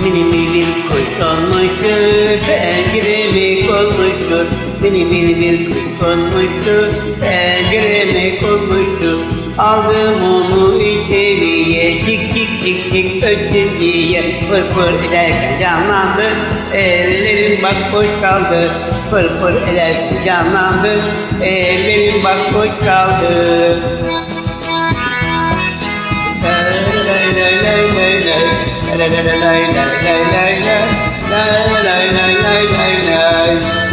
Benim bir kuş konmuştur, pencereme konmuştur. Benim bir kuş konmuştur, pencereme konmuştur. Aldım onu içeriye, cik cik cik cik ötsün diye. Fır fır ederken canlandı, ellerim bak boş kaldı. Fır fır ederken canlandı, ellerim bak boş kaldı. Lay lay lay lay lay lay lay lay lay lay lay lay.